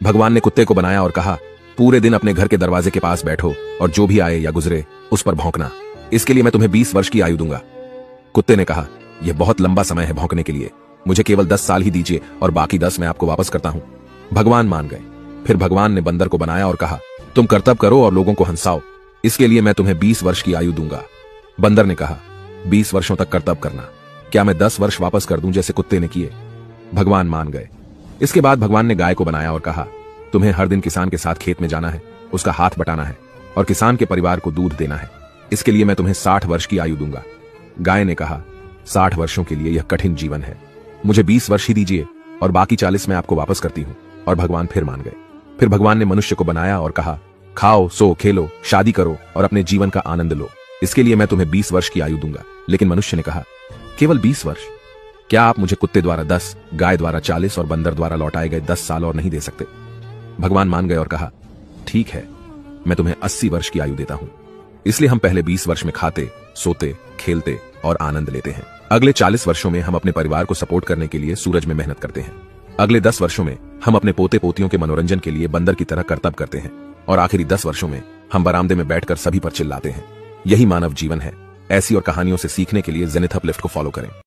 भगवान ने कुत्ते को बनाया और कहा, पूरे दिन अपने घर के दरवाजे के पास बैठो और जो भी आए या गुजरे उस पर भौंकना। इसके लिए मैं तुम्हें 20 वर्ष की आयु दूंगा। कुत्ते ने कहा, यह बहुत लंबा समय है भौंकने के लिए, मुझे केवल 10 साल ही दीजिए और बाकी 10 मैं आपको वापस करता हूं। भगवान मान गए। फिर भगवान ने बंदर को बनाया और कहा, तुम कर्तव्य करो और लोगों को हंसाओ, इसके लिए मैं तुम्हें 20 वर्ष की आयु दूंगा। बंदर ने कहा, 20 वर्षों तक कर्तव्य करना, क्या मैं 10 वर्ष वापस कर दूं जैसे कुत्ते ने किए? भगवान मान गए। इसके बाद भगवान ने गाय को बनाया और कहा, तुम्हें हर दिन किसान के साथ खेत में जाना है, उसका हाथ बटाना है और किसान के परिवार को दूध देना है, इसके लिए मैं तुम्हें 60 वर्ष की आयु दूंगा। गाय ने कहा, 60 वर्षों के लिए यह कठिन जीवन है, मुझे 20 वर्ष ही दीजिए और बाकी 40 मैं आपको वापस करती हूं। और भगवान फिर मान गए। फिर भगवान ने मनुष्य को बनाया और कहा, खाओ, सो, खेलो, शादी करो और अपने जीवन का आनंद लो, इसके लिए मैं तुम्हें 20 वर्ष की आयु दूंगा। लेकिन मनुष्य ने कहा, केवल 20 वर्ष? क्या आप मुझे कुत्ते द्वारा 10, गाय द्वारा 40 और बंदर द्वारा लौटाए गए 10 साल और नहीं दे सकते? भगवान मान गए और कहा, ठीक है, मैं तुम्हें 80 वर्ष की आयु देता हूं। इसलिए हम पहले 20 वर्ष में खाते, सोते, खेलते और आनंद लेते हैं। अगले 40 वर्षों में हम अपने परिवार को सपोर्ट करने के लिए सूरज में मेहनत करते हैं। अगले 10 वर्षों में हम अपने पोते पोतियों के मनोरंजन के लिए बंदर की तरह कर्तव्य करते हैं और आखिरी 10 वर्षों में हम बरामदे में बैठकर सभी पर चिल्लाते हैं। यही मानव जीवन है। ऐसी और कहानियों से सीखने के लिए जेनिथ अपलिफ्ट को फॉलो करें।